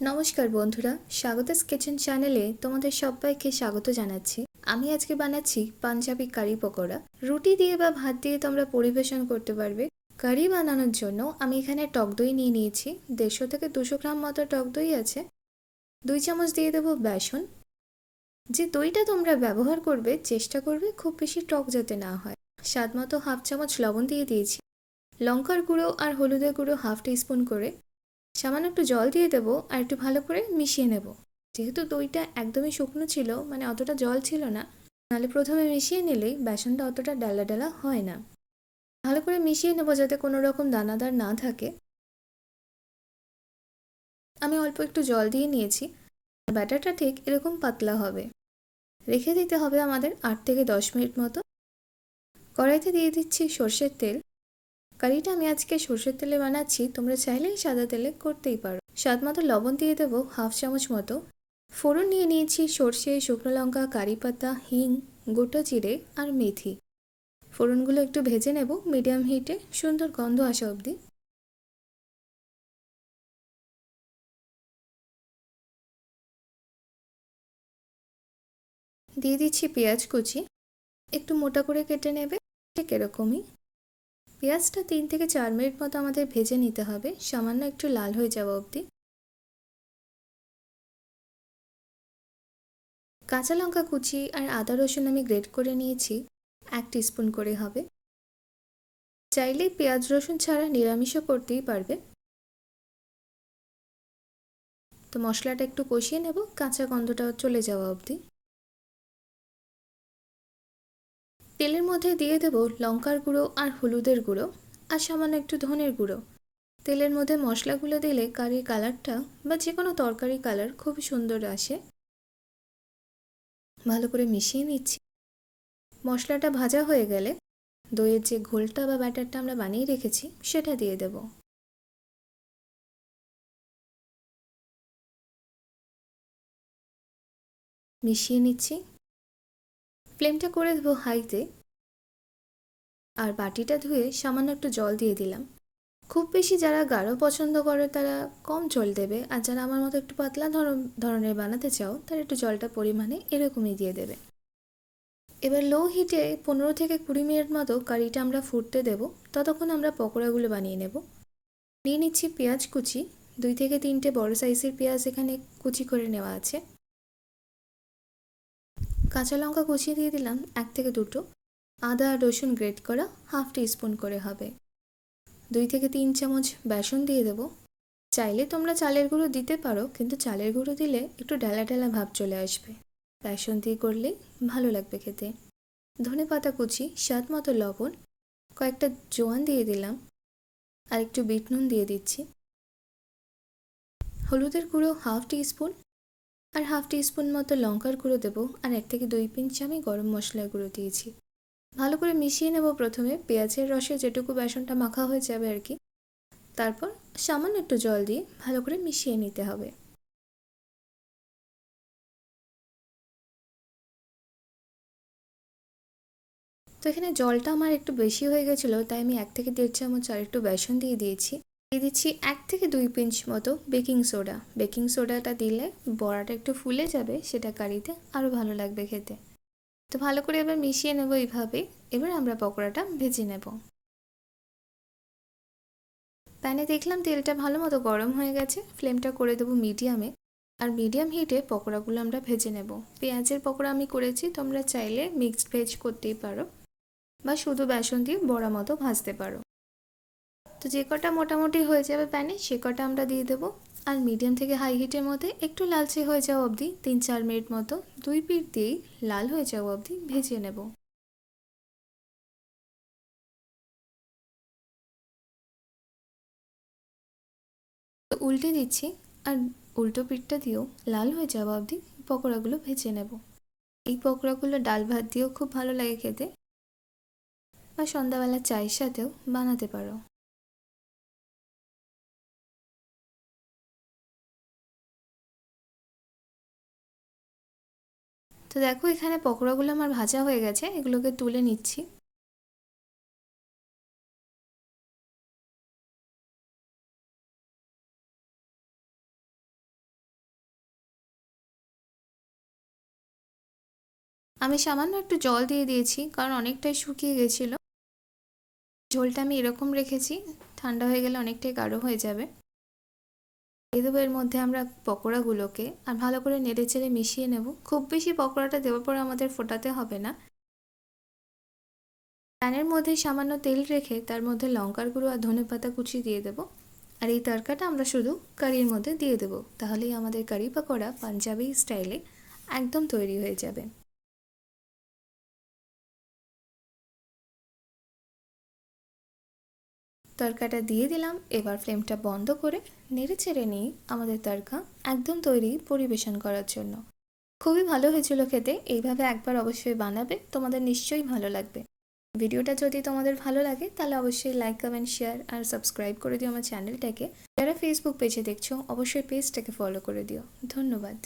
নমস্কার বন্ধুরা, স্বাগতাস কিচেন চ্যানেলে তোমাদের সবাইকে স্বাগত জানাচ্ছি। আমি আজকে বানাচ্ছি পাঞ্জাবি কারি পকোড়া। রুটি দিয়ে বা ভাত দিয়ে তোমরা পরিবেশন করতে পারবে। কারি বানানোর জন্য আমি এখানে টক দই নিয়ে নিয়েছি। 150 থেকে 200 গ্রাম মতো টক দই আছে। 2 চামচ দিয়ে দেবো বেসন। যে দইটা তোমরা ব্যবহার করবে চেষ্টা করবে খুব বেশি টক যাতে না হয়। স্বাদ মতো হাফ চামচ লবণ দিয়ে দিয়েছি। লঙ্কার গুঁড়ো আর হলুদের গুঁড়ো হাফ টিস্পুন করে, সামান্য একটু জল দিয়ে দেবো আর একটু ভালো করে মিশিয়ে নেব। যেহেতু দইটা একদমই শুকনো ছিল, মানে অতটা জল ছিল না, নাহলে প্রথমে মিশিয়ে নিলেই বেসনটা অতটা ডালা ডালা হয় না। ভালো করে মিশিয়ে নেব যাতে কোনো রকম দানাদার না থাকে। আমি অল্প একটু জল দিয়ে নিয়েছি। ব্যাটারটা ঠিক এরকম পাতলা হবে। রেখে দিতে হবে আমাদের 8 থেকে 10 মিনিট মতো। কড়াইতে দিয়ে দিচ্ছি সর্ষের তেল। কারিটা আমি আজকে সর্ষের তেলে বানাচ্ছি, তোমরা চাইলেই সাদা তেলে করতেই পারো। স্বাদ মতো লবণ দিয়ে দেবো হাফ চামচ মতো। ফোড়ন নিয়ে নিয়েছি সর্ষে, শুকনো লঙ্কা, কারি পাতা, হিং, গোটা জিরে আর মেথি। ফোড়নগুলো একটু ভেজে নেব মিডিয়াম হিটে, সুন্দর গন্ধ আসা অবধি। দিয়ে দিচ্ছি পেঁয়াজ কুচি, একটু মোটা করে কেটে নেবে, ঠিক এরকমই। পেঁয়াজটা 3 থেকে 4 মিনিট মতো আমাদের ভেজে নিতে হবে, সামান্য একটু লাল হয়ে যাওয়া অবধি। কাঁচা লঙ্কা কুচি আর আদা রসুন আমি গ্রেট করে নিয়েছি, 1 টিস্পুন করে হবে। চাইলেই পেঁয়াজ রসুন ছাড়া নিরামিষও করতেই পারবে। তো মশলাটা একটু কষিয়ে নেব কাঁচা গন্ধটা চলে যাওয়া অবধি। তেলের মধ্যে দিয়ে দেব লঙ্কার গুঁড়ো আর হলুদের গুঁড়ো আর সামান্য একটু ধনের গুঁড়ো। তেলের মধ্যে মশলাগুলো দিলে কারির কালারটা বা যে কোনো তরকারি কালার খুব সুন্দর আসে। ভালো করে মিশিয়ে নিচ্ছি। মশলাটা ভাজা হয়ে গেলে দইয়ের যে ঘোলটা বা ব্যাটারটা আমরা বানিয়ে রেখেছি সেটা দিয়ে দেব। মিশিয়ে নিচ্ছি। ফ্লেমটা করে দেবো হাইতে। আর বাটিটা ধুয়ে সামান্য একটু জল দিয়ে দিলাম। খুব বেশি যারা গাঢ় পছন্দ করে তারা কম জল দেবে, আর যারা আমার মতো একটু পাতলা ধরনের বানাতে চাও তারা একটু জলটা পরিমাণে এরকমই দিয়ে দেবে। এবার লো হিটে 15 থেকে 20 মিনিট মতো কারিটা আমরা ফুটতে দেব। ততক্ষণ আমরা পকোড়াগুলো বানিয়ে নেব। নিয়ে নিচ্ছি পেঁয়াজ কুচি, 2 থেকে 3টে বড় সাইজের পেঁয়াজ এখানে কুচি করে নেওয়া আছে। কাঁচা লঙ্কা কুচিয়ে দিয়ে দিলাম 1 থেকে 2টো। আদা আর রসুন গ্রেট করা হাফ টিস্পুন করে হবে। 2 থেকে 3 চামচ বেসন দিয়ে দেবো। চাইলে তোমরা চালের গুঁড়ো দিতে পারো, কিন্তু চালের গুঁড়ো দিলে একটু ডালা ডালা ভাব চলে আসবে। বেসন দিয়ে করলে ভালো লাগবে খেতে। ধনেপাতা কুচি, স্বাদ মতো লবণ, কয়েকটা জোয়ান দিয়ে দিলাম আর একটু বিট নুন দিয়ে দিচ্ছি। হলুদের গুঁড়ো হাফ টিস্পুন আর হাফ টিস্পুন মতো লঙ্কার গুঁড়ো দেবো, আর 1 থেকে 2 পিঞ্চ আমি গরম মশলার গুঁড়ো দিয়েছি। ভালো করে মিশিয়ে নেব প্রথমে পেঁয়াজের রসে যেটুকু বেসনটা মাখা হয়ে যাবে আর কি। তারপর সামান্য একটু জল দিয়ে ভালো করে মিশিয়ে নিতে হবে। তো এখানে জলটা আমার একটু বেশি হয়ে গেছিলো, তাই আমি 1 থেকে 1.5 চামচ আর একটু বেসন দিয়ে দিয়েছি। দিয়ে দিচ্ছি 1 থেকে 2 পিঞ্চ মতো বেকিং সোডা। বেকিং সোডাটা দিলে বড়াটা একটু ফুলে যাবে, সেটা কারিতে আরও ভালো লাগবে খেতে। তো ভালো করে এবার মিশিয়ে নেব এইভাবে। এবার আমরা পকোড়াটা ভেজে নেব। প্যানে দেখলাম তেলটা ভালো মতো গরম হয়ে গেছে, ফ্লেমটা করে দেবো মিডিয়ামে। আর মিডিয়াম হিটে পকোড়াগুলো আমরা ভেজে নেব। পেঁয়াজের পকোড়া আমি করেছি, তোমরা চাইলে মিক্সড ভেজ করতেই পারো বা শুধু বেসন দিয়ে বড়া মতো ভাজতে পারো। তো যে কটা মোটামুটি হয়ে যাবে প্যানে সে কটা আমরা দিয়ে দেবো। আর মিডিয়াম থেকে হাই হিটের মধ্যে একটু লালচে হয়ে যাওয়া অবধি 3-4 মিনিট মতো 2 পিঠ দিয়েই লাল হয়ে যাওয়া অবধি ভেজে নেব। তো উল্টে দিচ্ছি আর উল্টো পিঠটা দিয়েও লাল হয়ে যাওয়া অবধি পকোড়াগুলো ভেজে নেব। এই পকোড়াগুলো ডাল ভাত দিয়েও খুব ভালো লাগে খেতে, বা সন্ধ্যাবেলা চায়ের সাথেও বানাতে পারো। তো দেখো এখানে পকোড়াগুলো আমার ভাজা হয়ে গেছে, এগুলোকে তুলে নিচ্ছি। আমি সামান্য একটু জল দিয়ে দিয়েছি, কারণ অনেকটাই শুকিয়ে গেছিলো। ঝোলটা আমি এরকম রেখেছি, ঠান্ডা হয়ে গেলে অনেকটাই গাঢ় হয়ে যাবে। দিয়ে দেবো এর মধ্যে আমরা পকোড়াগুলোকে, আর ভালো করে নেড়েচেড়ে মিশিয়ে নেব। খুব বেশি পকোড়াটা দেওয়ার পর আমাদের ফোটাতে হবে না। প্যানের মধ্যে সামান্য তেল রেখে তার মধ্যে লঙ্কার গুঁড়ো আর ধনেপাতা কুচি দিয়ে দেবো। আর এই তড়কাটা আমরা শুধু কারির মধ্যে দিয়ে দেবো। তাহলেই আমাদের কারি পকোড়া পাঞ্জাবি স্টাইলে একদম তৈরি হয়ে যাবে। তড়কাটা দিয়ে দিলাম। এবার ফ্লেমটা বন্ধ করে নেড়েচেড়ে নিয়ে আমাদের তড়কা একদম তৈরি পরিবেশন করার জন্য। খুবই ভালো হয়েছিল খেতে। এইভাবে একবার অবশ্যই বানাবে, তোমাদের নিশ্চয়ই ভালো লাগবে। ভিডিওটা যদি তোমাদের ভালো লাগে তাহলে অবশ্যই লাইক, কমেন্ট, শেয়ার আর সাবস্ক্রাইব করে দিও আমার চ্যানেলটাকে। যারা ফেসবুক পেজে দেখছো অবশ্যই পেজটাকে ফলো করে দিও। ধন্যবাদ।